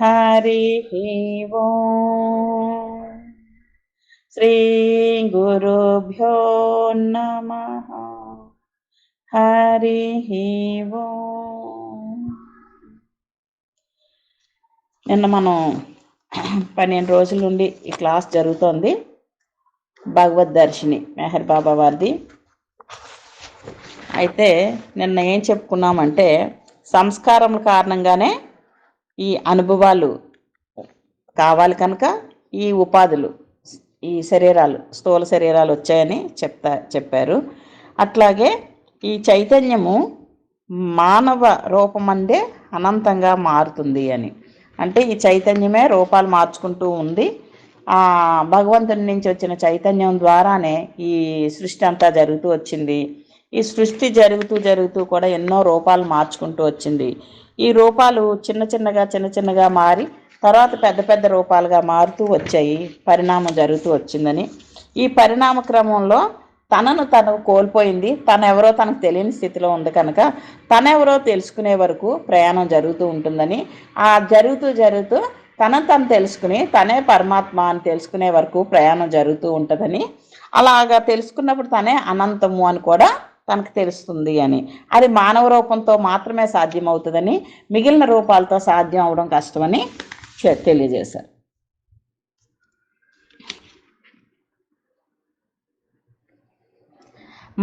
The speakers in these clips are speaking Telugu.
హరి ఓం. శ్రీ గురుభ్యో నమః. హరి ఓం. నిన్న మనం 12 రోజుల నుండి ఈ క్లాస్ జరుగుతోంది. భగవద్దర్శిని మెహర్ బాబా వారిది. అయితే నిన్న ఏం చెప్పుకున్నామంటే, సంస్కారముల కారణంగానే ఈ అనుభవాలు కావాలి కనుక ఈ ఉపాధులు, ఈ శరీరాలు, స్థూల శరీరాలు వచ్చాయని చెప్పారు. అట్లాగే ఈ చైతన్యము మానవ రూపమందే అనంతంగా మారుతుంది అని. అంటే ఈ చైతన్యమే రూపాలు మార్చుకుంటూ ఉంది. ఆ భగవంతుని నుంచి వచ్చిన చైతన్యం ద్వారానే ఈ సృష్టి అంతా జరుగుతూ వచ్చింది. ఈ సృష్టి జరుగుతూ కూడా ఎన్నో రూపాలు మార్చుకుంటూ వచ్చింది. ఈ రూపాలు చిన్న చిన్నగా మారి తర్వాత పెద్ద పెద్ద రూపాలుగా మారుతూ వచ్చాయి. పరిణామం జరుగుతూ వచ్చిందని. ఈ పరిణామ క్రమంలో తనను కోల్పోయింది. తనెవరో తనకు తెలియని స్థితిలో ఉంది కనుక తనెవరో తెలుసుకునే వరకు ప్రయాణం జరుగుతూ ఉంటుందని, ఆ జరుగుతూ తను తెలుసుకుని తనే పరమాత్మ అని తెలుసుకునే వరకు ప్రయాణం జరుగుతూ ఉంటుందని, అలాగా తెలుసుకున్నప్పుడు తనే అనంతము అని కూడా తనకు తెలుస్తుంది అని. అది మానవ రూపంతో మాత్రమే సాధ్యమవుతుందని, మిగిలిన రూపాలతో సాధ్యం అవడం కష్టమని తెలియజేశారు.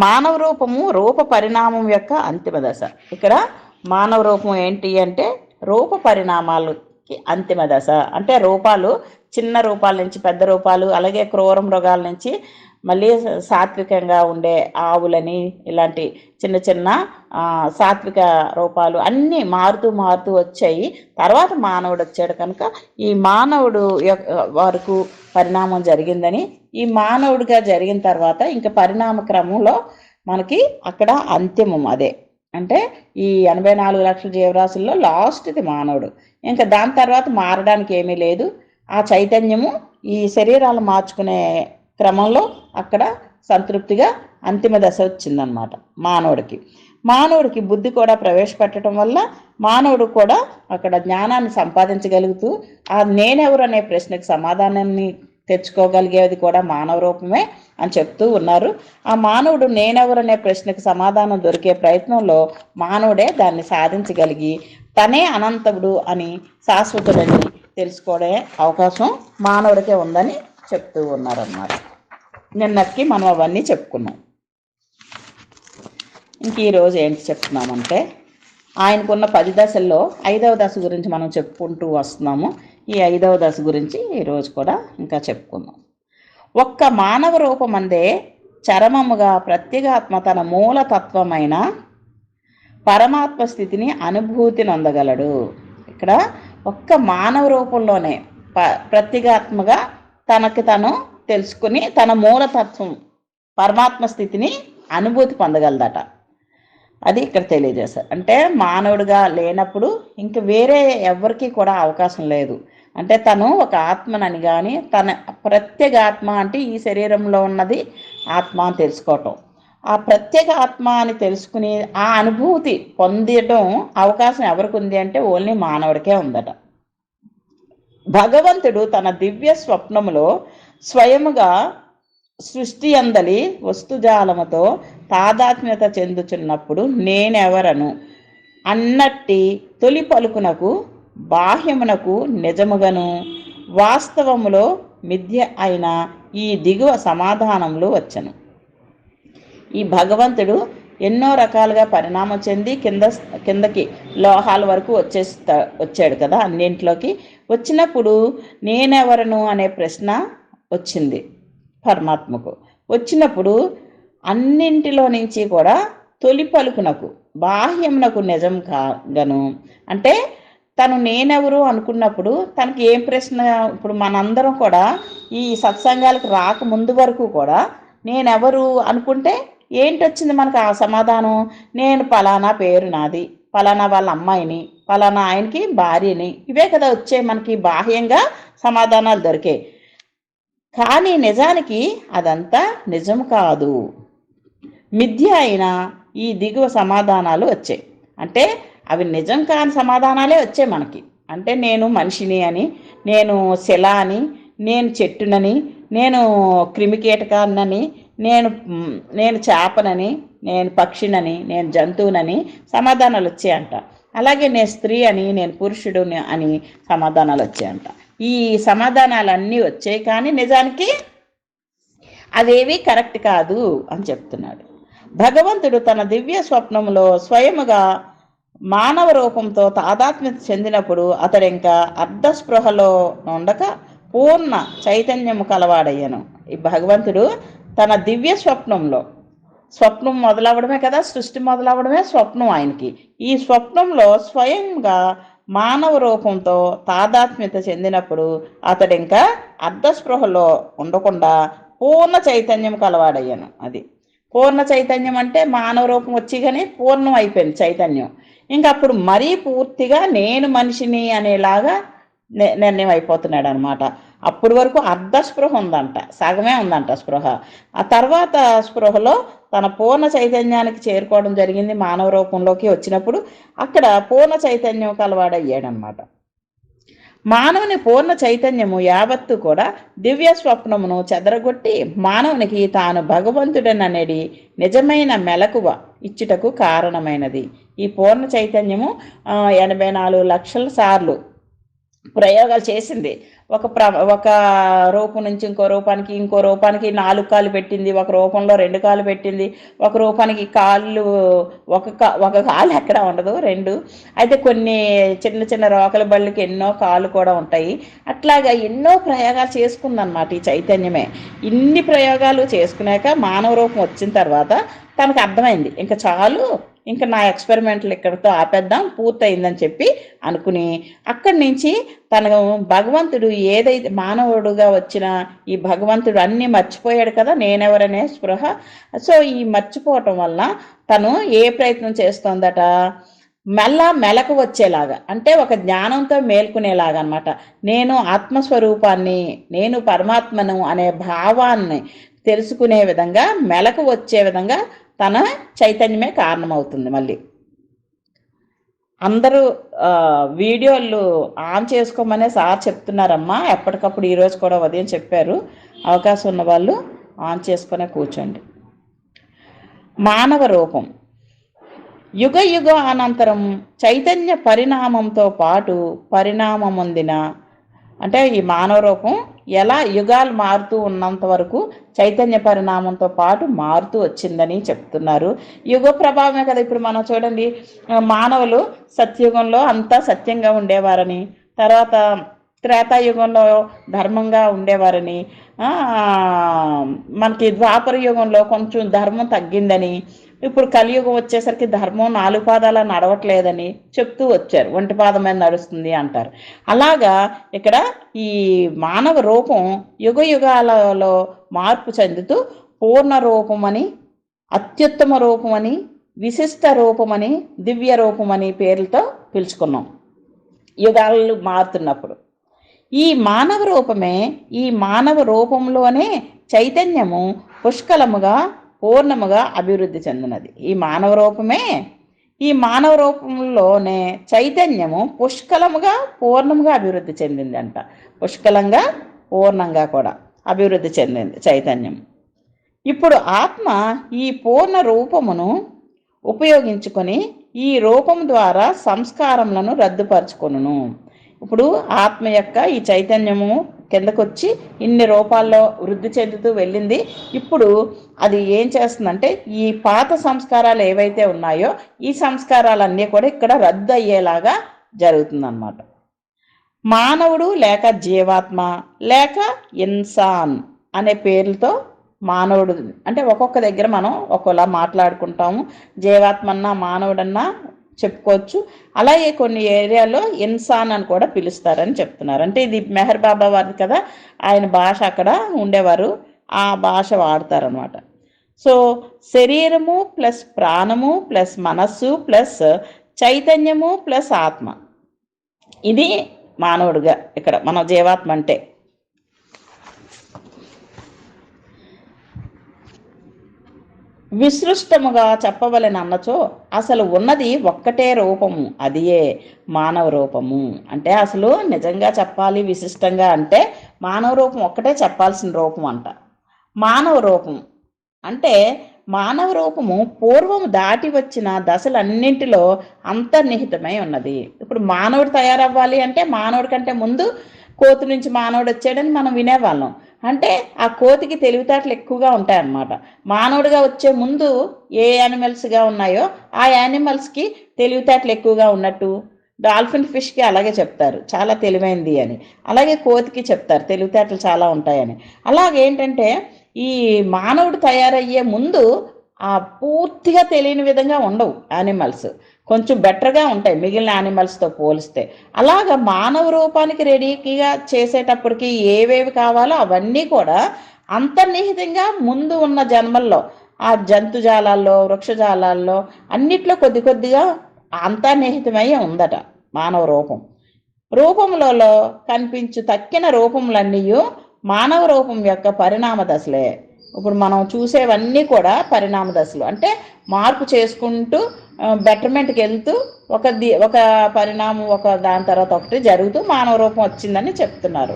మానవ రూపము రూప పరిణామం యొక్క అంతిమ దశ. ఇక్కడ మానవ రూపం ఏంటి అంటే రూప పరిణామాలకి అంతిమ దశ. అంటే రూపాలు, చిన్న రూపాల నుంచి పెద్ద రూపాలు, అలాగే క్రూర మృగాల నుంచి మళ్ళీ సాత్వికంగా ఉండే ఆవులని, ఇలాంటి చిన్న చిన్న సాత్విక రూపాలు అన్నీ మారుతూ వచ్చాయి. తర్వాత మానవుడు వచ్చాడు కనుక ఈ మానవుడు వరకు పరిణామం జరిగిందని, ఈ మానవుడిగా జరిగిన తర్వాత ఇంకా పరిణామ క్రమంలో మనకి అక్కడ అంతిమం అదే. అంటే ఈ 84 లక్షల జీవరాశుల్లో లాస్ట్ ఇది మానవుడు. ఇంకా దాని తర్వాత మారడానికి ఏమీ లేదు. ఆ చైతన్యము ఈ శరీరాలు మార్చుకునే క్రమంలో అక్కడ సంతృప్తిగా అంతిమ దశ వచ్చిందనమాట మానవుడికి బుద్ధి కూడా ప్రవేశపెట్టడం వల్ల మానవుడు కూడా అక్కడ జ్ఞానాన్ని సంపాదించగలుగుతూ ఆ నేనెవరు అనే ప్రశ్నకు సమాధానాన్ని తెచ్చుకోగలిగేది కూడా మానవ రూపమే అని చెప్తూ ఉన్నారు. ఆ మానవుడు నేనెవరు అనే ప్రశ్నకు సమాధానం దొరికే ప్రయత్నంలో మానవుడే దాన్ని సాధించగలిగి తనే అనంతుడు అని, శాశ్వతుడని తెలుసుకోవడే అవకాశం మానవుడికే ఉందని చెప్తూ ఉన్నారన్నమాట. నిన్నటికి మనం అవన్నీ చెప్పుకున్నాం. ఇంక ఈరోజు ఏంటి చెప్తున్నామంటే, ఆయనకున్న 10 దశల్లో 5వ దశ గురించి మనం చెప్పుకుంటూ వస్తున్నాము. ఈ 5వ దశ గురించి ఈరోజు కూడా ఇంకా చెప్పుకుందాం. ఒక్క మానవ రూపమందే చరమముగా ప్రత్యేగాత్మ తన మూలతత్వమైన పరమాత్మ స్థితిని అనుభూతి నొందగలడు. ఇక్కడ ఒక్క మానవ రూపంలోనే ప్రత్యేగాత్మగా తనకి తను తెలుసుకుని తన మూలతత్వం పరమాత్మ స్థితిని అనుభూతి పొందగలదట. అది ఇక్కడ తెలియజేశారు. అంటే మానవుడిగా లేనప్పుడు ఇంక వేరే ఎవరికి కూడా అవకాశం లేదు. అంటే తను ఒక ఆత్మనని కానీ, తన ప్రత్యేక ఆత్మ అంటే ఈ శరీరంలో ఉన్నది ఆత్మ అని తెలుసుకోవటం, ఆ ప్రత్యేక ఆత్మ అని తెలుసుకుని ఆ అనుభూతి పొందడం అవకాశం ఎవరికి ఉంది అంటే ఓన్లీ మానవుడికే ఉందట. భగవంతుడు తన దివ్య స్వప్నములో స్వయముగా సృష్టి అందలి వస్తుజాలముతో తాదాత్మ్యత చెందుచున్నప్పుడు నేనెవరను అన్నట్టి తొలి పలుకునకు బాహ్యమునకు నిజముగను వాస్తవములో మిథ్య అయిన ఈ దిగువ సమాధానములు వచ్చను. ఈ భగవంతుడు ఎన్నో రకాలుగా పరిణామం చెంది కిందకి లోహాల వరకు వచ్చాడు కదా. అన్నింటిలోకి వచ్చినప్పుడు నేనెవరను అనే ప్రశ్న వచ్చింది పరమాత్మకు. వచ్చినప్పుడు అన్నింటిలో నుంచి కూడా తొలి పలుకునకు బాహ్యమునకు నిజం కాగను. అంటే తను నేనెవరు అనుకున్నప్పుడు తనకి ఏం ప్రశ్న, ఇప్పుడు మనందరం కూడా ఈ సత్సంగాలకు రాకముందు వరకు కూడా నేనెవరు అనుకుంటే ఏంటి వచ్చింది మనకు ఆ సమాధానం? నేను పలానా పేరు నాది, పలానా వాళ్ళ అమ్మాయిని, పలానా ఆయనకి భార్యని, ఇవే కదా వచ్చే మనకి బాహ్యంగా సమాధానాలు దొరికే. కానీ నిజానికి అదంతా నిజం కాదు, మిథ్య అయిన ఈ దిగువ సమాధానాలు వచ్చాయి. అంటే అవి నిజం కాని సమాధానాలే వచ్చాయి మనకి. అంటే నేను మనిషిని అని, నేను శిల అని, నేను చెట్టునని, నేను క్రిమికీటకాన్నని, నేను నేను చేపనని, నేను పక్షినని, నేను జంతువునని సమాధానాలు వచ్చాయంట. అలాగే నేను స్త్రీ అని, నేను పురుషుడుని అని సమాధానాలు వచ్చాయంట. ఈ సమాధానాలన్నీ వచ్చాయి, కానీ నిజానికి అవేవి కరెక్ట్ కాదు అని చెప్తున్నాడు. భగవంతుడు తన దివ్య స్వప్నంలో స్వయముగా మానవ రూపంతో తాదాత్మ్యత చెందినప్పుడు అతడు ఇంకా అర్ధస్పృహలో ఉండక పూర్ణ చైతన్యము కలవాడయ్యను. ఈ భగవంతుడు తన దివ్య స్వప్నంలో, స్వప్నం మొదలవడమే కదా, సృష్టి మొదలవడమే స్వప్నం ఆయనకి. ఈ స్వప్నంలో స్వయంగా మానవ రూపంతో తాదాత్మ్యత చెందినప్పుడు అతడు ఇంకా అర్ధస్పృహలో ఉండకుండా పూర్ణ చైతన్యం కలవాడయ్యాను. అది పూర్ణ చైతన్యం అంటే మానవ రూపం వచ్చి కానీ పూర్ణం అయిపోయింది చైతన్యం. ఇంకా అప్పుడు మరీ పూర్తిగా నేను మనిషిని అనేలాగా నిర్ణయం అయిపోతున్నాడు అనమాట. అప్పటి వరకు అర్ధ స్పృహ ఉందంట, సగమే ఉందంట స్పృహ. ఆ తర్వాత స్పృహలో తన పూర్ణ చైతన్యానికి చేరుకోవడం జరిగింది. మానవ రూపంలోకి వచ్చినప్పుడు అక్కడ పూర్ణ చైతన్యం కలవాడయ్యాడనమాట. మానవుని పూర్ణ చైతన్యము యావత్తు కూడా దివ్య స్వప్నమును చెదరగొట్టి మానవునికి తాను భగవంతుడననేది నిజమైన మెలకువ ఇచ్చుటకు కారణమైనది. ఈ పూర్ణ చైతన్యము 84 లక్షల సార్లు ప్రయోగాలు చేసింది. ఒక రూపం నుంచి ఇంకో రూపానికి 4 కాళ్ళు పెట్టింది, ఒక రూపంలో 2 కాళ్ళు పెట్టింది, ఒక రూపానికి కాళ్ళు ఒక కాలు ఎక్కడ ఉండదు, 2. అయితే కొన్ని చిన్న చిన్న రోకల బళ్ళకి ఎన్నో కాళ్ళు కూడా ఉంటాయి. అట్లాగా ఎన్నో ప్రయోగాలు చేసుకుందన్నమాట ఈ చైతన్యమే. ఇన్ని ప్రయోగాలు చేసుకున్నాక మానవ రూపం వచ్చిన తర్వాత తనకు అర్థమైంది, ఇంకా చాలు, ఇంకా నా ఎక్స్పెరిమెంట్లు ఇక్కడితో ఆపేద్దాం, పూర్తయిందని చెప్పి అనుకుని అక్కడి నుంచి తన భగవంతుడు ఏదైతే మానవుడుగా వచ్చిన ఈ భగవంతుడు అన్నీ మర్చిపోయాడు కదా, నేనెవరనే స్పృహ. సో ఈ మర్చిపోవటం వల్ల తను ఏ ప్రయత్నం చేస్తోందట, మెలకు వచ్చేలాగా, అంటే ఒక జ్ఞానంతో మేల్కొనేలాగా అనమాట. నేను ఆత్మస్వరూపాన్ని, నేను పరమాత్మను అనే భావాన్ని తెలుసుకునే విధంగా, మెలకు వచ్చే విధంగా తన చైతన్యమే కారణమవుతుంది. మళ్ళీ అందరూ వీడియోలు ఆన్ చేసుకోమనే సార్ చెప్తున్నారమ్మా, ఎప్పటికప్పుడు ఈరోజు కూడా ఉదయం చెప్పారు. అవకాశం ఉన్న వాళ్ళు ఆన్ చేసుకునే కూర్చోండి. మానవ రూపం యుగ యుగ అనంతరం చైతన్య పరిణామంతో పాటు పరిణామమొందిన, అంటే ఈ మానవ రూపం ఎలా యుగాలు మారుతూ ఉన్నంత వరకు చైతన్య పరిణామంతో పాటు మారుతూ వచ్చిందని చెప్తున్నారు. యుగ ప్రభావమే కదా. ఇప్పుడు మనం చూడండి, మానవులు సత్యుగంలో అంతా సత్యంగా ఉండేవారని, తర్వాత త్రేతాయుగంలో ధర్మంగా ఉండేవారని, మనకి ద్వాపర యుగంలో కొంచెం ధర్మం తగ్గిందని, ఇప్పుడు కలియుగం వచ్చేసరికి ధర్మం 4 పాదాల నడవట్లేదని చెప్తూ వచ్చారు, 1 పాదం మీద నడుస్తుంది అంటారు. అలాగా ఇక్కడ ఈ మానవ రూపం యుగ యుగాలలో మార్పు చెందుతూ పూర్ణ రూపమని, అత్యుత్తమ రూపమని, విశిష్ట రూపమని, దివ్య రూపమని పేర్లతో పిలుచుకున్నాం యుగాలు మారుతున్నప్పుడు. ఈ మానవ రూపమే, ఈ మానవ రూపంలోనే చైతన్యము పుష్కలముగా పూర్ణముగా అభివృద్ధి చెందినది. ఈ మానవ రూపమే, ఈ మానవ రూపంలోనే చైతన్యము పుష్కలముగా పూర్ణముగా అభివృద్ధి చెందింది అంట. పుష్కలంగా పూర్ణంగా కూడా అభివృద్ధి చెందింది చైతన్యం. ఇప్పుడు ఆత్మ ఈ పూర్ణ రూపమును ఉపయోగించుకొని ఈ రూపం ద్వారా సంస్కారములను రద్దుపరుచుకొనును. ఇప్పుడు ఆత్మ యొక్క ఈ చైతన్యము కిందకొచ్చి ఇన్ని రూపాల్లో వృద్ధి చెందుతూ వెళ్ళింది. ఇప్పుడు అది ఏం చేస్తుందంటే ఈ పాత సంస్కారాలు ఏవైతే ఉన్నాయో ఈ సంస్కారాలన్నీ కూడా ఇక్కడ రద్దు అయ్యేలాగా జరుగుతుందన్నమాట. మానవుడు లేక జీవాత్మ లేక ఇన్సాన్ అనే పేర్లతో మానవుడు అంటే ఒక్కొక్క దగ్గర మనం ఒక్కోలా మాట్లాడుకుంటాము. జీవాత్మన్నా మానవుడన్నా చెప్పుకోవచ్చు. అలాగే కొన్ని ఏరియాలో ఇన్సాన్ అని కూడా పిలుస్తారని చెప్తున్నారు. అంటే ఇది మెహర్ బాబా వారిది కదా, ఆయన భాష అక్కడ ఉండేవారు, ఆ భాష వాడతారనమాట. సో శరీరము ప్లస్ ప్రాణము ప్లస్ మనస్సు ప్లస్ చైతన్యము ప్లస్ ఆత్మ, ఇది మానవుడిగా ఇక్కడ మన జీవాత్మ అంటే. విసృష్టముగా చెప్పవలెనన్నచో అసలు ఉన్నది ఒక్కటే రూపము, అదియే మానవ రూపము. అంటే అసలు నిజంగా చెప్పాలి విశిష్టంగా అంటే మానవ రూపం ఒక్కటే చెప్పాల్సిన రూపం అంట. మానవ రూపం అంటే మానవ రూపము పూర్వం దాటి వచ్చిన దశలన్నింటిలో అంతర్నిహితమై ఉన్నది. ఇప్పుడు మానవుడు తయారవ్వాలి అంటే మానవుడి కంటే ముందు కోతి నుంచి మానవుడు వచ్చాడని మనం వినేవాళ్ళం. అంటే ఆ కోతికి తెలివితేటలు ఎక్కువగా ఉంటాయన్నమాట. మానవుడిగా వచ్చే ముందు ఏ యానిమల్స్గా ఉన్నాయో ఆ యానిమల్స్కి తెలివితేటలు ఎక్కువగా ఉన్నట్టు, డాల్ఫిన్ ఫిష్కి అలాగే చెప్తారు చాలా తెలివైంది అని, అలాగే కోతికి చెప్తారు తెలివితేటలు చాలా ఉంటాయని. అలాగేంటంటే ఈ మానవుడు తయారయ్యే ముందు ఆ పూర్తిగా తెలియని విధంగా ఉండవు యానిమల్స్, కొంచెం బెటర్గా ఉంటాయి మిగిలిన యానిమల్స్తో పోలిస్తే. అలాగ మానవ రూపానికి రెడీగా చేసేటప్పటికి ఏవేవి కావాలో అవన్నీ కూడా అంతర్నిహితంగా ముందు ఉన్న జన్మల్లో ఆ జంతుజాలాల్లో వృక్షజాలాల్లో అన్నిట్లో కొద్ది కొద్దిగా అంతర్నిహితమై ఉందట మానవ రూపం. రూపములలో కనిపించు తక్కిన రూపములన్నీ మానవ రూపం యొక్క పరిణామ దశలే. ఇప్పుడు మనం చూసేవన్నీ కూడా పరిణామ దశలు, అంటే మార్పు చేసుకుంటూ బెటర్మెంట్కి వెళ్తూ ఒక పరిణామం ఒక దాని తర్వాత ఒకటి జరుగుతూ మానవ రూపం వచ్చిందని చెప్తున్నారు.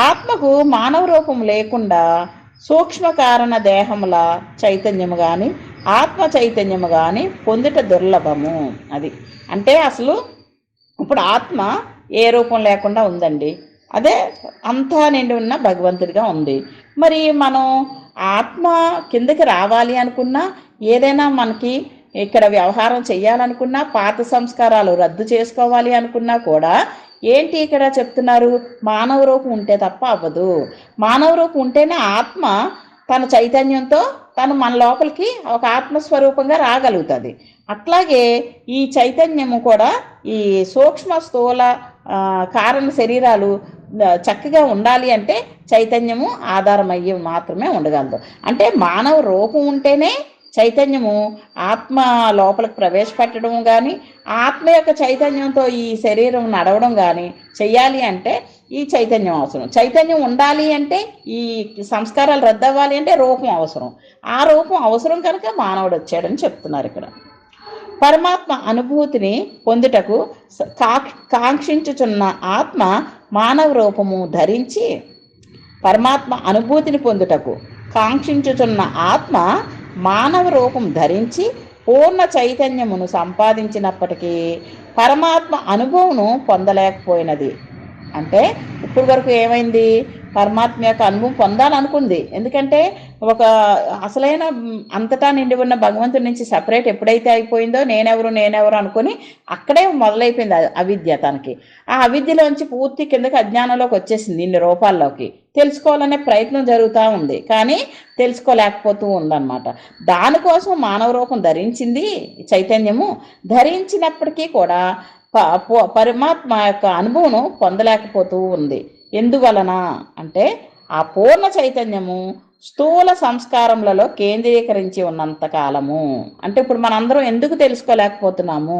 ఆత్మకు మానవ రూపం లేకుండా సూక్ష్మ కారణ దేహముల చైతన్యము కానీ ఆత్మ చైతన్యము కానీ పొందుట దుర్లభము. అది అంటే అసలు ఇప్పుడు ఆత్మ ఏ రూపం లేకుండా ఉందండి, అదే అంతా నిండి ఉన్న భగవంతుడిగా ఉంది. మరి మనం ఆత్మ కిందకి రావాలి అనుకున్నా, ఏదైనా మనకి ఇక్కడ వ్యవహారం చేయాలనుకున్నా, పాత సంస్కారాలు రద్దు చేసుకోవాలి అనుకున్నా కూడా ఏంటి ఇక్కడ చెప్తున్నారు, మానవ రూపం ఉంటే తప్ప అవ్వదు. మానవ రూపం ఉంటేనే ఆత్మ తన చైతన్యంతో తను మన లోపలికి ఒక ఆత్మస్వరూపంగా రాగలుగుతుంది. అట్లాగే ఈ చైతన్యము కూడా ఈ సూక్ష్మ స్థూల కారణ శరీరాలు చక్కగా ఉండాలి అంటే చైతన్యము ఆధారమయ్యి మాత్రమే ఉండగలదు. అంటే మానవ రూపం ఉంటేనే చైతన్యము ఆత్మ లోపలికి ప్రవేశపెట్టడం కానీ ఆత్మ యొక్క చైతన్యంతో ఈ శరీరం నడవడం కానీ చెయ్యాలి అంటే ఈ చైతన్యం అవసరం. చైతన్యం ఉండాలి అంటే ఈ సంస్కారాలు రద్దవ్వాలి అంటే రూపం అవసరం. ఆ రూపం అవసరం కనుక మానవుడు వచ్చాడని చెప్తున్నారు ఇక్కడ. పరమాత్మ అనుభూతిని పొందుటకు కాంక్షించుచున్న ఆత్మ మానవ రూపము ధరించి పరమాత్మ అనుభూతిని పొందుటకు కాంక్షించుచున్న ఆత్మ మానవ రూపం ధరించి పూర్ణ చైతన్యమును సంపాదించినప్పటికీ పరమాత్మ అనుభవమును పొందలేకపోయినది. అంటే ఇప్పుడు వరకు ఏమైంది, పరమాత్మ యొక్క అనుభవం పొందాలనుకుంది. ఎందుకంటే ఒక అసలైన అంతటా నిండి ఉన్న భగవంతుడి నుంచి సపరేట్ ఎప్పుడైతే అయిపోయిందో నేనెవరు అనుకొని అక్కడే మొదలైపోయింది అవిద్య తనకి. ఆ అవిద్యలోంచి పూర్తి కిందకి అజ్ఞానంలోకి వచ్చేసింది, ఇన్ని రూపాల్లోకి. తెలుసుకోవాలనే ప్రయత్నం జరుగుతూ ఉంది కానీ తెలుసుకోలేకపోతూ ఉందన్నమాట. దానికోసం మానవ రూపం ధరించింది చైతన్యము. ధరించినప్పటికీ కూడా పరమాత్మ యొక్క అనుభవం పొందలేకపోతూ ఉంది. ఎందువలన అంటే ఆ పూర్ణ చైతన్యము స్థూల సంస్కారములలో కేంద్రీకరించి ఉన్నంత కాలము. అంటే ఇప్పుడు మనందరం ఎందుకు తెలుసుకోలేకపోతున్నాము,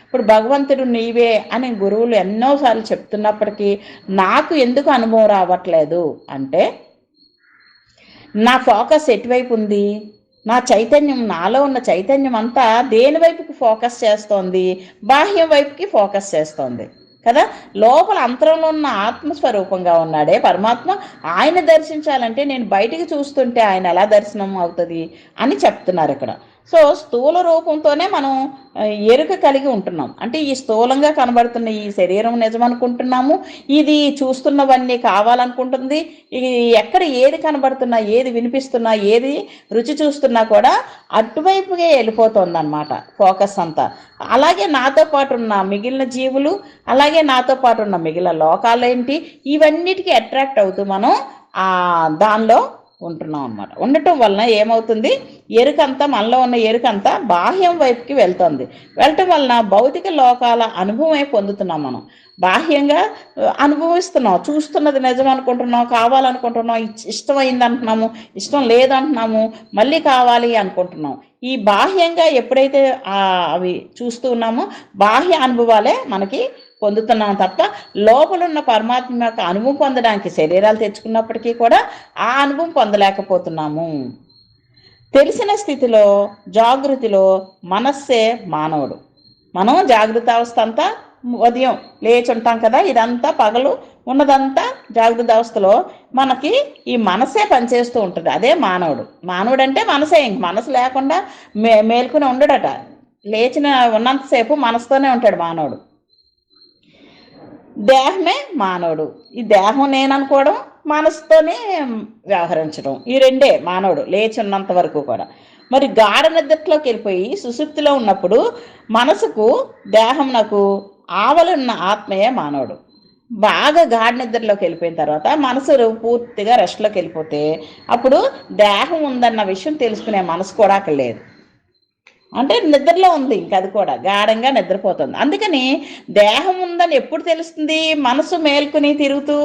ఇప్పుడు భగవంతుడు నీవే అని గురువులు ఎన్నోసార్లు చెప్తున్నప్పటికీ నాకు ఎందుకు అనుభవం రావట్లేదు అంటే నా ఫోకస్ ఎటువైపు ఉంది, నా చైతన్యం నాలో ఉన్న చైతన్యం అంతా దేని వైపుకి ఫోకస్ చేస్తోంది, బాహ్యం వైపుకి ఫోకస్ చేస్తోంది కదా. లోపల అంతరంలో ఉన్న ఆత్మస్వరూపంగా ఉన్నాడే పరమాత్మ, ఆయన దర్శించాలంటే నేను బయటికి చూస్తుంటే ఆయన ఎలా దర్శనం అవుతుంది అని చెప్తున్నారు ఇక్కడ. సో స్థూల రూపంతోనే మనం ఎరుక కలిగి ఉంటున్నాం. అంటే ఈ స్థూలంగా కనబడుతున్న ఈ శరీరం నిజం అనుకుంటున్నాము, ఇది చూస్తున్నవన్నీ కావాలనుకుంటుంది. ఇది ఎక్కడ ఏది కనబడుతున్నా, ఏది వినిపిస్తున్నా, ఏది రుచి చూస్తున్నా కూడా అటువైపుగా వెళ్ళిపోతుంది అన్నమాట ఫోకస్ అంతా. అలాగే నాతో పాటు ఉన్న మిగిలిన జీవులు, అలాగే నాతో పాటు ఉన్న మిగిలిన లోకాలేంటి, ఇవన్నిటికీ అట్రాక్ట్ అవుతూ మనం దానిలో ఉంటున్నాం అన్నమాట. ఉండటం వలన ఏమవుతుంది, ఎరుకంతా మనలో ఉన్న ఎరుకంతా బాహ్యం వైపుకి వెళ్తుంది. వెళ్ళటం వలన భౌతిక లోకాల అనుభవమే పొందుతున్నాం. మనం బాహ్యంగా అనుభవిస్తున్నాం, చూస్తున్నది నిజం అనుకుంటున్నాం, కావాలనుకుంటున్నాం, ఇష్టమైంది అంటున్నాము, ఇష్టం లేదంటున్నాము, మళ్ళీ కావాలి అనుకుంటున్నాం. ఈ బాహ్యంగా ఎప్పుడైతే అవి చూస్తూ ఉన్నామో బాహ్య అనుభవాలే మనకి పొందుతున్నాం తప్ప లోపలున్న పరమాత్మ యొక్క అనుభవం పొందడానికి శరీరాలు తెచ్చుకున్నప్పటికీ కూడా ఆ అనుభవం పొందలేకపోతున్నాము. తెలిసిన స్థితిలో జాగృతిలో మనస్సే మానవుడు. మనం జాగృత అవస్థ అంతా ఉదయం లేచి ఉంటాం కదా, ఇదంతా పగలు ఉన్నదంతా జాగృత అవస్థలో మనకి ఈ మనసే పనిచేస్తూ ఉంటుంది. అదే మానవుడు. మానవుడు అంటే మనసే. ఇంక మనసు లేకుండా మేల్కొని ఉండడట. లేచిన ఉన్నంతసేపు మనసుతోనే ఉంటాడు మానవుడు. దేహమే మానవుడు. ఈ దేహం నేననుకోవడం, మనసుతోనే వ్యవహరించడం, ఈ రెండే మానవుడు లేచి ఉన్నంత వరకు కూడా. మరి గాఢ నిద్రలోకి వెళ్ళిపోయి సుషుప్తిలో ఉన్నప్పుడు మనసుకు దేహంనకు ఆవలున్న ఆత్మయే మానవుడు. బాగా గాఢ నిద్రలోకి వెళ్ళిపోయిన తర్వాత మనసు పూర్తిగా రెస్ట్లోకి వెళ్ళిపోతే అప్పుడు దేహం ఉందన్న విషయం తెలుసుకునే మనసు కూడా అక్కడ లేదు. అంటే నిద్రలో ఉంది, ఇంక అది కూడా గాఢంగా నిద్రపోతుంది. అందుకని దేహం ఉందని ఎప్పుడు తెలుస్తుంది? మనసు మేల్కొని తిరుగుతూ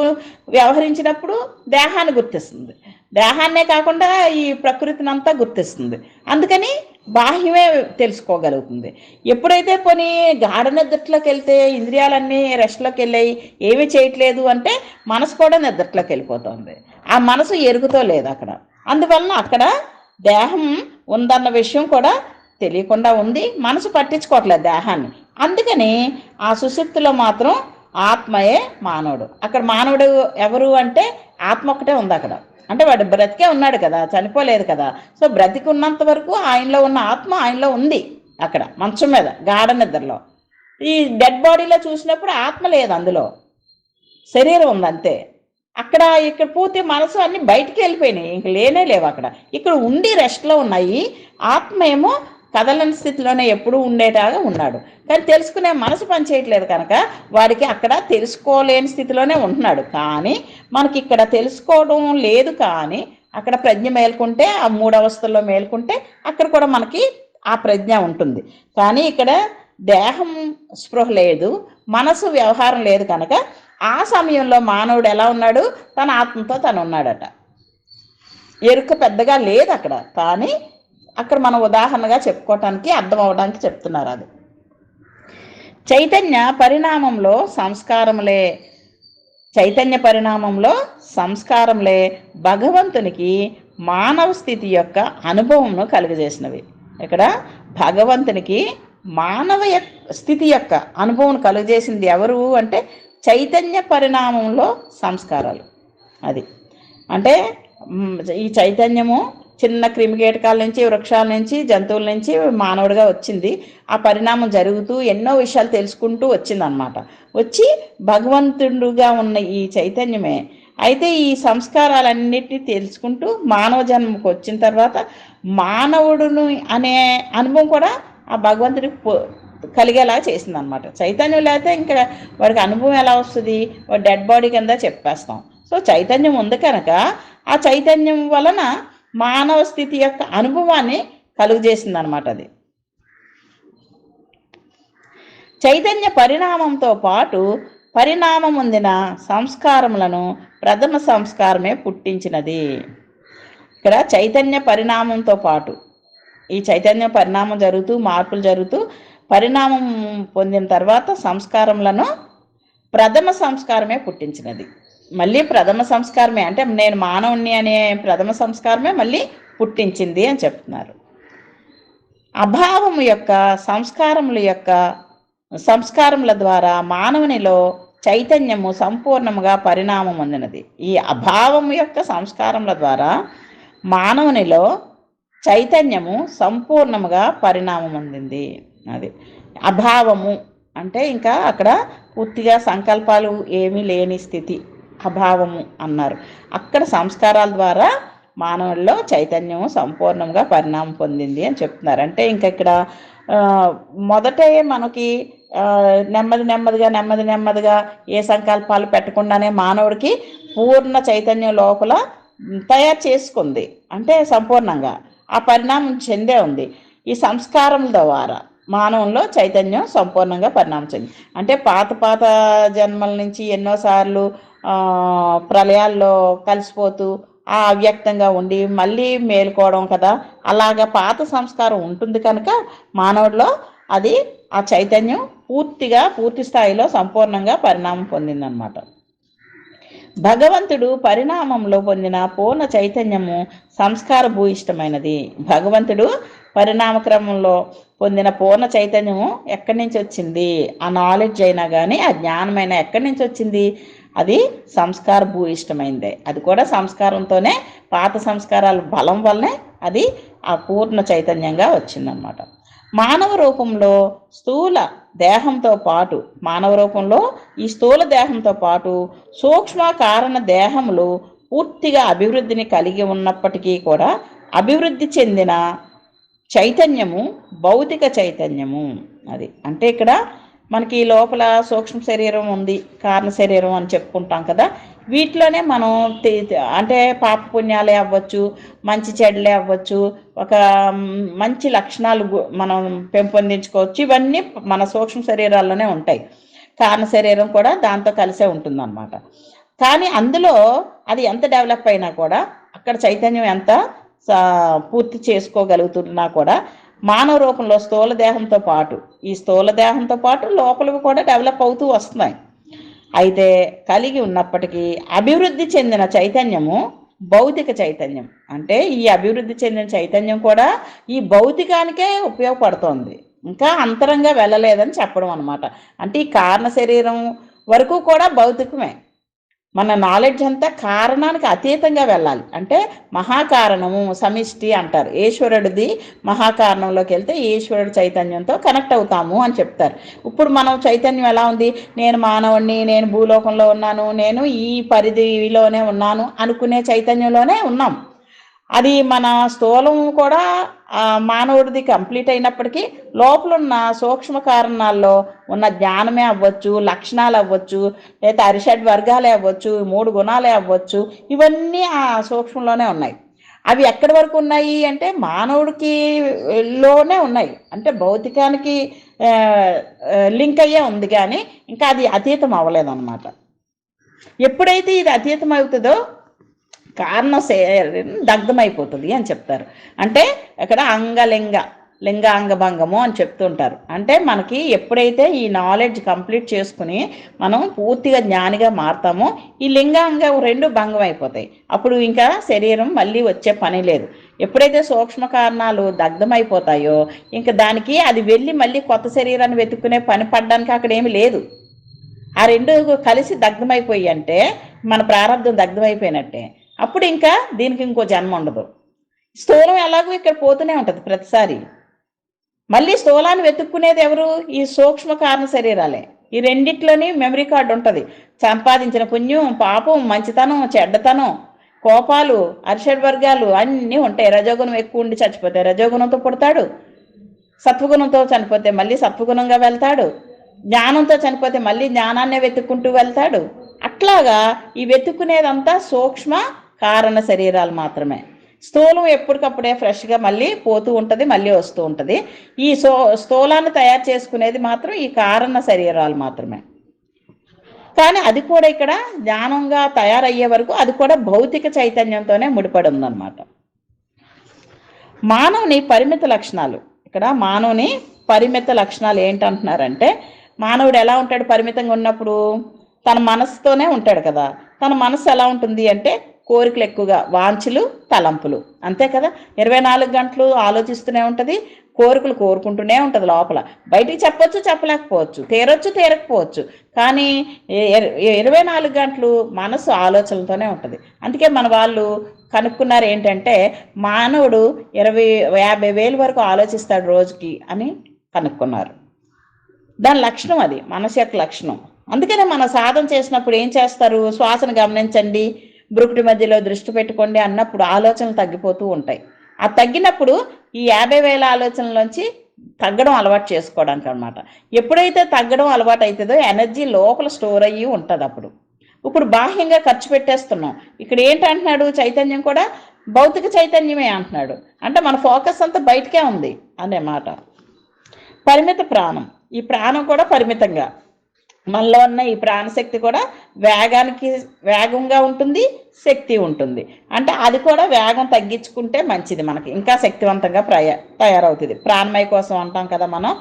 వ్యవహరించినప్పుడు దేహాన్ని గుర్తిస్తుంది. దేహాన్నే కాకుండా ఈ ప్రకృతిని అంతా గుర్తిస్తుంది. అందుకని బాహ్యమే తెలుసుకోగలుగుతుంది. ఎప్పుడైతే పోనీ గాఢ నిద్రలోకి వెళ్తే ఇంద్రియాలన్నీ రెస్ట్లోకి వెళ్ళాయి, ఏమీ చేయట్లేదు అంటే మనసు కూడా నిద్రలోకి వెళ్ళిపోతుంది. ఆ మనసు ఎరుగుతో లేదు అక్కడ. అందువలన అక్కడ దేహం ఉందన్న విషయం కూడా తెలియకుండా ఉంది. మనసు పట్టించుకోవట్లేదు దేహాన్ని. అందుకని ఆ సుషుప్తిలో మాత్రం ఆత్మయే మానవుడు. అక్కడ మానవుడు ఎవరు అంటే ఆత్మ ఒక్కటే ఉంది అక్కడ. అంటే వాడు బ్రతికే ఉన్నాడు కదా, చనిపోలేదు కదా. సో బ్రతికి ఉన్నంత వరకు ఆయనలో ఉన్న ఆత్మ ఆయనలో ఉంది. అక్కడ మంచం మీద గాఢ నిద్రలో ఈ డెడ్ బాడీలో చూసినప్పుడు ఆత్మ లేదు, అందులో శరీరం ఉంది అంతే. ఇక్కడ పూర్తి మనసు అన్ని బయటికి వెళ్ళిపోయినాయి, ఇంక లేనే లేవు అక్కడ. ఇక్కడ ఉండి రెస్ట్లో ఉన్నాయి. ఆత్మ ఏమో కదలని స్థితిలోనే ఎప్పుడూ ఉండేటాగా ఉన్నాడు. కానీ తెలుసుకునే మనసు పనిచేయట్లేదు కనుక వాడికి అక్కడ తెలుసుకోలేని స్థితిలోనే ఉంటున్నాడు. కానీ మనకి ఇక్కడ తెలుసుకోవడం లేదు. కానీ అక్కడ ప్రజ్ఞ మేల్కొంటే, ఆ 3 అవస్థల్లో మేల్కొంటే అక్కడ కూడా మనకి ఆ ప్రజ్ఞ ఉంటుంది. కానీ ఇక్కడ దేహం స్పృహ లేదు, మనసు వ్యవహారం లేదు కనుక ఆ సమయంలో మానవుడు ఎలా ఉన్నాడు? తన ఆత్మతో తను ఉన్నాడట. ఎరుక పెద్దగా లేదు అక్కడ. కానీ అక్కడ మనం ఉదాహరణగా చెప్పుకోవటానికి, అర్థం అవడానికి చెప్తున్నారు. అది చైతన్య పరిణామంలో సంస్కారములే భగవంతునికి మానవ స్థితి యొక్క అనుభవంను కలుగజేసినవి. ఇక్కడ భగవంతునికి మానవ స్థితి యొక్క అనుభవం కలుగజేసింది ఎవరు అంటే చైతన్య పరిణామంలో సంస్కారాలు. అది అంటే ఈ చైతన్యము చిన్న క్రిమికీటకాల నుంచి, వృక్షాల నుంచి, జంతువుల నుంచి మానవుడిగా వచ్చింది. ఆ పరిణామం జరుగుతూ ఎన్నో విషయాలు తెలుసుకుంటూ వచ్చిందనమాట. వచ్చి భగవంతుడుగా ఉన్న ఈ చైతన్యమే అయితే ఈ సంస్కారాలన్నిటినీ తెలుసుకుంటూ మానవ జన్మకు వచ్చిన తర్వాత మానవుడును అనే అనుభవం కూడా ఆ భగవంతుడికి కలిగేలా చేసిందనమాట. చైతన్యం లేకపోతే ఇంకా వాడికి అనుభవం ఎలా వస్తుంది? వాడు డెడ్ బాడీ కింద చెప్పేస్తాం. సో చైతన్యం ఉంది కనుక ఆ చైతన్యం వలన మానవ స్థితి యొక్క అనుభవాన్ని కలుగజేసింది అనమాట. అది చైతన్య పరిణామంతో పాటు పరిణామం పొందిన సంస్కారములను ప్రథమ సంస్కారమే పుట్టించినది. ఇక్కడ చైతన్య పరిణామంతో పాటు ఈ చైతన్య పరిణామం జరుగుతూ, మార్పులు జరుగుతూ పరిణామం పొందిన తర్వాత సంస్కారములను ప్రథమ సంస్కారమే పుట్టించినది. మళ్ళీ ప్రథమ సంస్కారమే అంటే నేను మానవుణ్ణి అనే ప్రథమ సంస్కారమే మళ్ళీ పుట్టించింది అని చెప్తున్నారు. అభావము యొక్క సంస్కారముల ద్వారా మానవునిలో చైతన్యము సంపూర్ణముగా పరిణామం పొందినది. ఈ అభావము యొక్క సంస్కారముల ద్వారా మానవునిలో చైతన్యము సంపూర్ణముగా పరిణామం పొందింది. అది అభావము అంటే ఇంకా అక్కడ పూర్తిగా సంకల్పాలు ఏమీ లేని స్థితి అభావము అన్నారు. అక్కడ సంస్కారాల ద్వారా మానవుల్లో చైతన్యము సంపూర్ణంగా పరిణామం పొందింది అని చెప్తున్నారు. అంటే ఇంకా ఇక్కడ మొదటే మనకి నెమ్మదిగా ఏ సంకల్పాలు పెట్టకుండానే మానవుడికి పూర్ణ చైతన్యం లోపల తయారు చేసుకుంది. అంటే సంపూర్ణంగా ఆ పరిణామం చెందే ఉంది. ఈ సంస్కారం ద్వారా మానవంలో చైతన్యం సంపూర్ణంగా పరిణామం చెంది. అంటే పాత జన్మల నుంచి ఎన్నోసార్లు ప్రళయాల్లో కలిసిపోతూ ఆ అవ్యక్తంగా ఉండి మళ్ళీ మేలుకోవడం కదా, అలాగా పాత సంస్కారం ఉంటుంది కనుక మానవుడిలో అది ఆ చైతన్యం పూర్తి స్థాయిలో సంపూర్ణంగా పరిణామం పొందిందనమాట. భగవంతుడు పరిణామంలో పొందిన పూర్ణ చైతన్యము సంస్కార భూయిష్టమైనది. భగవంతుడు పరిణామ క్రమంలో పొందిన పూర్ణ చైతన్యము ఎక్కడి నుంచి వచ్చింది? ఆ నాలెడ్జ్ అయినా కానీ ఆ జ్ఞానమైనా ఎక్కడి నుంచి వచ్చింది? అది సంస్కార భూయిష్టమైందే. అది కూడా సంస్కారంతోనే, పాత సంస్కారాల బలం వల్లనే అది ఆ పూర్ణ చైతన్యంగా వచ్చిందనమాట. మానవ రూపంలో స్థూల దేహంతో పాటు, మానవ రూపంలో ఈ స్థూల దేహంతో పాటు సూక్ష్మ కారణ దేహములు పూర్తిగా అభివృద్ధిని కలిగి ఉన్నప్పటికీ కూడా అభివృద్ధి చెందిన చైతన్యము భౌతిక చైతన్యము. అది అంటే ఇక్కడ మనకి లోపల సూక్ష్మ శరీరం ఉంది, కారణ శరీరం అని చెప్పుకుంటాం కదా. వీటిలోనే మనం అంటే పాప పుణ్యాలే అవ్వచ్చు, మంచి చెడులే అవ్వచ్చు, ఒక మంచి లక్షణాలు మనం పెంపొందించుకోవచ్చు. ఇవన్నీ మన సూక్ష్మ శరీరాల్లోనే ఉంటాయి. కారణ శరీరం కూడా దాంతో కలిసే ఉంటుందన్నమాట. కానీ అందులో అది ఎంత డెవలప్ అయినా కూడా, అక్కడ చైతన్యం ఎంత పూర్తి చేసుకోగలుగుతున్నా కూడా, మానవ రూపంలో స్థూల దేహంతో పాటు, ఈ స్థూల దేహంతో పాటు లోపలివి కూడా డెవలప్ అవుతూ వస్తున్నాయి. అయితే కలిగి ఉన్నప్పటికీ అభివృద్ధి చెందిన చైతన్యము భౌతిక చైతన్యం. అంటే ఈ అభివృద్ధి చెందిన చైతన్యం కూడా ఈ భౌతికానికే ఉపయోగపడుతోంది, ఇంకా అంతరంగా వెళ్ళలేదని చెప్పడం అనమాట. అంటే ఈ కారణ శరీరం వరకు కూడా భౌతికమే. మన నాలెడ్జ్ అంతా కారణానికి అతీతంగా వెళ్ళాలి. అంటే మహాకారణము సమిష్టి అంటారు. ఈశ్వరుడిది మహాకారణంలోకి వెళ్తే ఈశ్వరుడు చైతన్యంతో కనెక్ట్ అవుతాము అని చెప్తారు. ఇప్పుడు మనం చైతన్యం ఎలా ఉంది? నేను మానవుణ్ణి, నేను భూలోకంలో ఉన్నాను, నేను ఈ పరిధిలోనే ఉన్నాను అనుకునే చైతన్యంలోనే ఉన్నాం. అది మన స్థూలం కూడా మానవుడిది కంప్లీట్ అయినప్పటికీ లోపలున్న సూక్ష్మ కారణాల్లో ఉన్న జ్ఞానమే అవ్వచ్చు, లక్షణాలు అవ్వచ్చు, లేదా అరిషడ్ వర్గాలే అవ్వచ్చు, 3 గుణాలే అవ్వచ్చు, ఇవన్నీ ఆ సూక్ష్మంలోనే ఉన్నాయి. అవి ఎక్కడి వరకు ఉన్నాయి అంటే మానవుడికి లోనే ఉన్నాయి. అంటే భౌతికానికి లింక్ అయ్యే ఉంది, కానీ ఇంకా అది అతీతం అవ్వలేదన్నమాట. ఎప్పుడైతే ఇది అతీతం అవుతుందో కారణ దగ్ధమైపోతుంది అని చెప్తారు. అంటే ఇక్కడ లింగాంగభంగము అని చెప్తుంటారు. అంటే మనకి ఎప్పుడైతే ఈ నాలెడ్జ్ కంప్లీట్ చేసుకుని మనం పూర్తిగా జ్ఞానిగా మారుతామో ఈ లింగాంగం 2 భంగం అయిపోతాయి. అప్పుడు ఇంకా శరీరం మళ్ళీ వచ్చే పని లేదు. ఎప్పుడైతే సూక్ష్మ కారణాలు దగ్ధమైపోతాయో ఇంకా దానికి అది వెళ్ళి మళ్ళీ కొత్త శరీరాన్ని వెతుక్కునే పని పడడానికి అక్కడ ఏమి లేదు. ఆ 2 కలిసి దగ్ధమైపోయి అంటే మన ప్రారంభం దగ్ధమైపోయినట్టే. అప్పుడు ఇంకా దీనికి ఇంకో జన్మ ఉండదు. స్థూలం ఎలాగో ఇక్కడ పోతూనే ఉంటుంది ప్రతిసారి. మళ్ళీ స్థూలాన్ని వెతుక్కునేది ఎవరు? ఈ సూక్ష్మ కారణ శరీరాలే. ఈ రెండిట్లోని మెమరీ కార్డు ఉంటుంది. సంపాదించిన పుణ్యం, పాపం, మంచితనం, చెడ్డతనం, కోపాలు, అరిషడ్ వర్గాలు అన్నీ ఉంటాయి. రజోగుణం ఎక్కువ ఉండి చచ్చిపోతే రజోగుణంతో పుడతాడు, సత్వగుణంతో చనిపోతే మళ్ళీ సత్వగుణంగా వెళ్తాడు, జ్ఞానంతో చనిపోతే మళ్ళీ జ్ఞానాన్నే వెతుక్కుంటూ వెళ్తాడు. అట్లాగా ఈ వెతుక్కునేదంతా సూక్ష్మ కారణ శరీరాలు మాత్రమే. స్థూలం ఎప్పటికప్పుడే ఫ్రెష్గా మళ్ళీ పోతూ ఉంటుంది, మళ్ళీ వస్తూ ఉంటుంది. ఈ స్థూలాన్ని తయారు చేసుకునేది మాత్రం ఈ కారణ శరీరాలు మాత్రమే. కానీ అది కూడా ఇక్కడ జ్ఞానంగా తయారయ్యే వరకు అది కూడా భౌతిక చైతన్యంతోనే ముడిపడి ఉందన్నమాట. మానవుని పరిమిత లక్షణాలు, ఇక్కడ మానవుని పరిమిత లక్షణాలు ఏంటంటున్నారంటే, మానవుడు ఎలా ఉంటాడు పరిమితంగా ఉన్నప్పుడు? తన మనసుతోనే ఉంటాడు కదా. తన మనసు ఎలా ఉంటుంది అంటే కోరికలు ఎక్కువగా, వాంఛలు, తలంపులు, అంతే కదా. 24 గంటలు ఆలోచిస్తూనే ఉంటుంది, కోరికలు కోరుకుంటూనే ఉంటుంది లోపల. బయటికి చెప్పొచ్చు, చెప్పలేకపోవచ్చు, తీరొచ్చు, తీరకపోవచ్చు, కానీ 24 గంటలు మనసు ఆలోచనలతోనే ఉంటుంది. అందుకే మన వాళ్ళు కనుక్కున్నారు ఏంటంటే మానవుడు 50,000 వరకు ఆలోచిస్తాడు రోజుకి అని కనుక్కున్నారు. దాని లక్షణం అది, మనసు యొక్క లక్షణం. అందుకనే మనం సాధన చేసినప్పుడు ఏం చేస్తారు? శ్వాసను గమనించండి, బ్రుకుటి మధ్యలో దృష్టి పెట్టుకోండి అన్నప్పుడు ఆలోచనలు తగ్గిపోతూ ఉంటాయి. ఆ తగ్గినప్పుడు ఈ 50,000 ఆలోచనలోంచి తగ్గడం అలవాటు చేసుకోవడానికి అనమాట. ఎప్పుడైతే తగ్గడం అలవాటు అవుతుందో ఎనర్జీ లోపల స్టోర్ అయ్యి ఉంటుంది. అప్పుడు ఇప్పుడు బాహ్యంగా ఖర్చు పెట్టేస్తున్నాం. ఇక్కడ ఏంటంటున్నాడు చైతన్యం కూడా భౌతిక చైతన్యమే అంటున్నాడు. అంటే మన ఫోకస్ అంతా బయటకే ఉంది అనే మాట. పరిమిత ప్రాణం, ఈ ప్రాణం కూడా పరిమితంగా మనలో ఉన్న ఈ ప్రాణశక్తి కూడా వేగంగా ఉంటుంది, శక్తి ఉంటుంది. అంటే అది కూడా వేగం తగ్గించుకుంటే మంచిది, మనకి ఇంకా శక్తివంతంగా తయారవుతుంది. ప్రాణమయ కోసం అంటాం కదా మనం.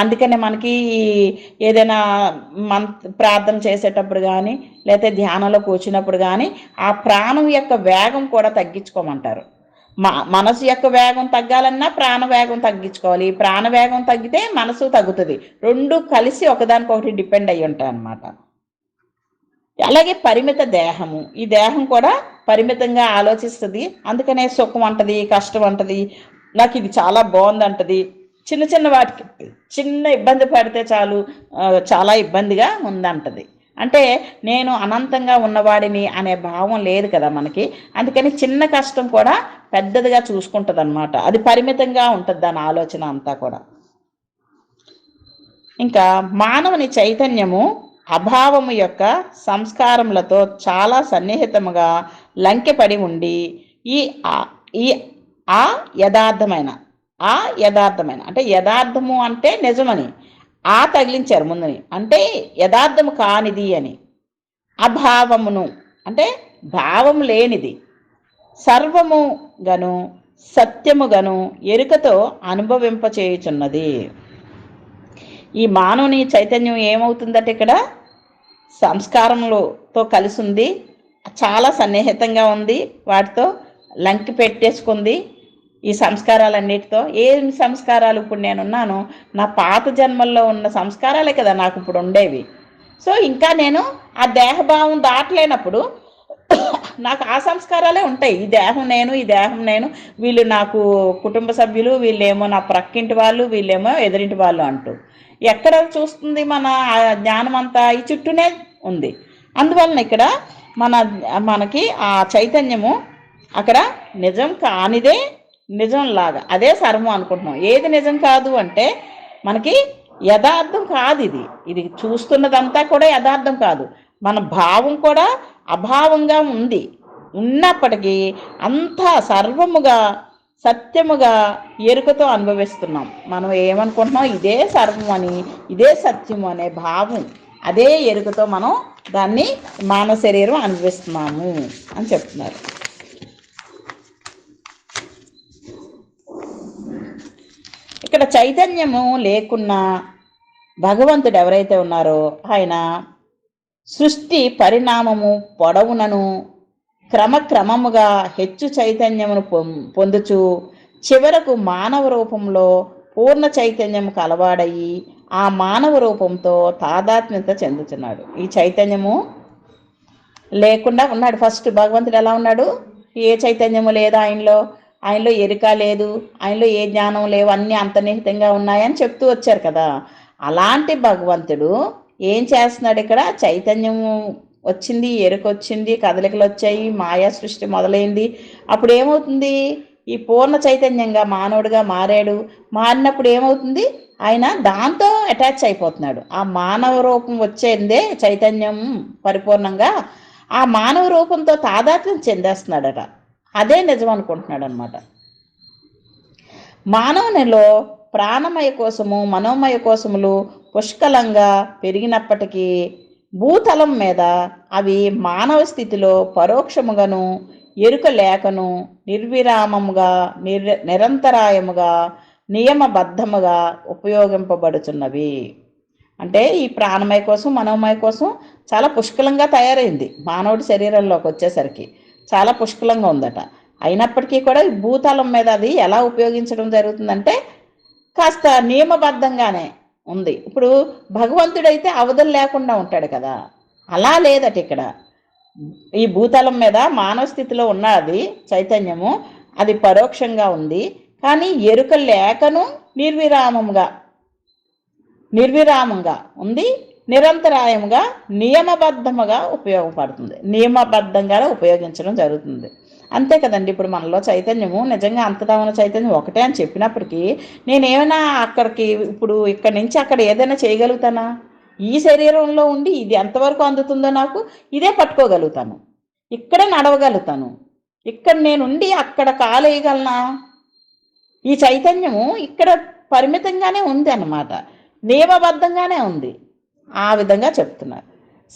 అందుకనే మనకి ఏదైనా ప్రార్థన చేసేటప్పుడు కానీ లేకపోతే ధ్యానంలో కూర్చున్నప్పుడు కానీ ఆ ప్రాణం యొక్క వేగం కూడా తగ్గించుకోమంటారు. మనసు యొక్క వేగం తగ్గాలన్నా ప్రాణవేగం తగ్గించుకోవాలి. ప్రాణవేగం తగ్గితే మనసు తగ్గుతుంది. రెండు కలిసి ఒకదానికొకటి డిపెండ్ అయ్యి ఉంటాయి అన్నమాట. అలాగే పరిమిత దేహము, ఈ దేహం కూడా పరిమితంగా ఆలోచిస్తుంది. అందుకనే సుఖం అంటది, కష్టం అంటది, నాకు ఇది చాలా బాగుంది అంటది. చిన్న చిన్న వాటికి చిన్న ఇబ్బంది పడితే చాలు చాలా ఇబ్బందిగా ఉందంటది. అంటే నేను అనంతంగా ఉన్నవాడిని అనే భావం లేదు కదా మనకి. అందుకని చిన్న కష్టం కూడా పెద్దదిగా చూసుకుంటుంది అనమాట. అది పరిమితంగా ఉంటుంది దాని ఆలోచన అంతా కూడా. ఇంకా మానవుని చైతన్యము అభావము యొక్క సంస్కారములతో చాలా సన్నిహితముగా లంకెపడి ఉండి ఈ ఈ యథార్థమైన అంటే యథార్థము అంటే నిజమని తగిలించారు ముందుని, అంటే యథార్థము కానిది అని. అభావమును అంటే భావం లేనిది, సర్వము గను సత్యముగను ఎరుకతో అనుభవింపచేయుచున్నది. ఈ మానవుని చైతన్యం ఏమవుతుందంటే ఇక్కడ సంస్కారములతో కలిసి ఉంది, చాలా సన్నిహితంగా ఉంది, వాటితో లంకి పెట్టేసుకుంది. ఈ సంస్కారాలన్నిటితో ఏం సంస్కారాలు ఇప్పుడు నేనున్నాను, నా పాత జన్మల్లో ఉన్న సంస్కారాలే కదా నాకు ఇప్పుడు ఉండేవి. సో ఇంకా నేను ఆ దేహభావం దాటలేనప్పుడు నాకు ఆ సంస్కారాలే ఉంటాయి. ఈ దేహం నేను, వీళ్ళు నాకు కుటుంబ సభ్యులు, వీళ్ళేమో నా ప్రక్కింటి వాళ్ళు, వీళ్ళేమో ఎదురింటి వాళ్ళు అంటూ ఎక్కడ చూస్తుంది మన జ్ఞానం అంతా ఈ చుట్టూనే ఉంది. అందువలన ఇక్కడ మనకి ఆ చైతన్యము అక్కడ నిజం కానిదే నిజంలాగా, అదే సర్వం అనుకుంటున్నాం. ఏది నిజం కాదు అంటే మనకి యథార్థం కాదు, ఇది చూస్తున్నదంతా కూడా యథార్థం కాదు. మన భావం కూడా అభావంగా ఉన్నప్పటికీ అంతా సర్వముగా సత్యముగా ఎరుకతో అనుభవిస్తున్నాం. మనం ఏమనుకుంటున్నాం, ఇదే సర్వం అని, ఇదే సత్యము అనే భావం, అదే ఎరుకతో మనం దాన్ని మానవ శరీరం అనుభవిస్తున్నాము అని చెప్తున్నారు. ఇక్కడ చైతన్యము లేకున్నా భగవంతుడు ఎవరైతే ఉన్నారో ఆయన సృష్టి పరిణామము పొడవునను క్రమక్రమముగా హెచ్చు చైతన్యమును పొందుచు చివరకు మానవ రూపంలో పూర్ణ చైతన్యము కలవాడయి ఆ మానవ రూపంతో తాదాత్మ్యత చెందుతున్నాడు. ఈ చైతన్యము లేకుండా ఉన్నాడు. ఫస్ట్ భగవంతుడు ఎలా ఉన్నాడు, ఏ చైతన్యము లేదు ఆయనలో ఎరుక లేదు, ఆయనలో ఏ జ్ఞానం లేవు, అన్నీ అంతర్నిహితంగా ఉన్నాయని చెప్తూ వచ్చారు కదా. అలాంటి భగవంతుడు ఏం చేస్తున్నాడు, ఇక్కడ చైతన్యము వచ్చింది, ఎరుక వచ్చింది, కదలికలు వచ్చాయి, మాయా సృష్టి మొదలైంది. అప్పుడు ఏమవుతుంది, ఈ పూర్ణ చైతన్యంగా మానవుడిగా మారినప్పుడు ఏమవుతుంది, ఆయన దాంతో అటాచ్ అయిపోతున్నాడు. ఆ మానవ రూపం వచ్చేందే చైతన్యం పరిపూర్ణంగా ఆ మానవ రూపంతో తాదాత్మ్యం చెందేస్తున్నాడట. అదే నిజం అనుకుంటున్నాడు అనమాట. మానవునిలో ప్రాణమయ కోసము మనోమయ కోసములు పుష్కలంగా పెరిగినప్పటికీ భూతలం మీద అవి మానవ స్థితిలో పరోక్షముగాను ఎరుక లేకను నిర్విరామముగా నిరంతరాయముగా నియమబద్ధముగా ఉపయోగింపబడుచున్నవి. అంటే ఈ ప్రాణమయ కోసం మనోమయ కోసం చాలా పుష్కలంగా తయారైంది. మానవుడి శరీరంలోకి వచ్చేసరికి చాలా పుష్కలంగా ఉందట. అయినప్పటికీ కూడా ఈ భూతలం మీద అది ఎలా ఉపయోగించడం జరుగుతుందంటే కాస్త నియమబద్ధంగానే ఉంది. ఇప్పుడు భగవంతుడైతే అవధులు లేకుండా ఉంటాడు కదా, అలా లేదట ఇక్కడ. ఈ భూతలం మీద మానవ స్థితిలో ఉన్నది చైతన్యము, అది పరోక్షంగా ఉంది, కానీ ఎరుక లేకను నిర్విరామంగా ఉంది, నిరంతరాయముగా నియమబద్ధముగా ఉపయోగపడుతుంది, నియమబద్ధంగానే ఉపయోగించడం జరుగుతుంది. అంతే కదండి. ఇప్పుడు మనలో చైతన్యము నిజంగా అంతటా ఉన్న చైతన్యం ఒకటే అని చెప్పినప్పటికీ నేనేమైనా ఇప్పుడు ఇక్కడి నుంచి అక్కడ ఏదైనా చేయగలుగుతానా? ఈ శరీరంలో ఉండి ఇది ఎంతవరకు అందుతుందో నాకు ఇదే పట్టుకోగలుగుతాను, ఇక్కడే నడవగలుగుతాను, ఇక్కడ నేనుండి అక్కడ కాలేయగలనా? ఈ చైతన్యము ఇక్కడ పరిమితంగానే ఉంది అన్నమాట, నియమబద్ధంగానే ఉంది. ఆ విధంగా చెప్తున్నారు.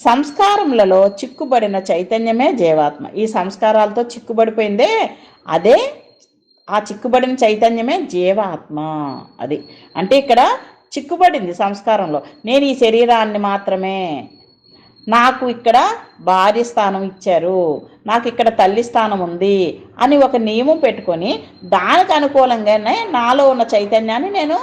సంస్కారములలో చిక్కుబడిన చైతన్యమే జీవాత్మ. ఈ సంస్కారాలతో చిక్కుబడిపోయిందే అదే, ఆ చిక్కుబడిన చైతన్యమే జీవాత్మ. అది అంటే ఇక్కడ చిక్కుబడింది సంస్కారంలో. నేను ఈ శరీరాన్ని మాత్రమే, నాకు ఇక్కడ భార్య స్థానం ఇచ్చారు, నాకు ఇక్కడ తల్లి స్థానం ఉంది అని ఒక నియమం పెట్టుకొని దానికి అనుకూలంగానే నాలో ఉన్న చైతన్యాన్ని నేను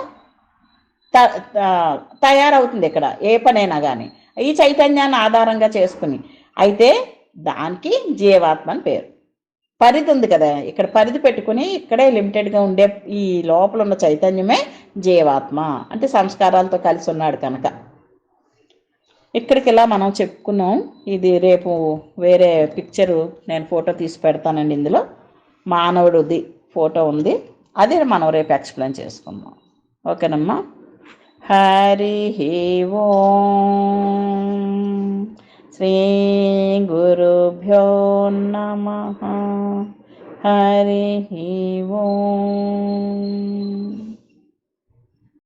తయారవుతుంది ఇక్కడ ఏ పనైనా కానీ ఈ చైతన్యాన్ని ఆధారంగా చేసుకుని. అయితే దానికి జీవాత్మ అని పేరు. పరిధి ఉంది కదా, ఇక్కడ పరిధి పెట్టుకుని ఇక్కడే లిమిటెడ్గా ఉండే ఈ లోపల ఉన్న చైతన్యమే జీవాత్మ. అంటే సంస్కారాలతో కలిసి ఉన్నాడు కనుక. ఇక్కడికి ఇలా మనం చెప్పుకున్నాం. ఇది రేపు వేరే పిక్చరు నేను ఫోటో తీసి పెడతానండి. ఇందులో మానవుడిది ఫోటో ఉంది, అది మనం రేపు ఎక్స్ప్లెయిన్ చేసుకుందాం. ఓకేనమ్మా. హరి ఓం. శ్రీ గురుభ్యో నమః. హరి ఓం.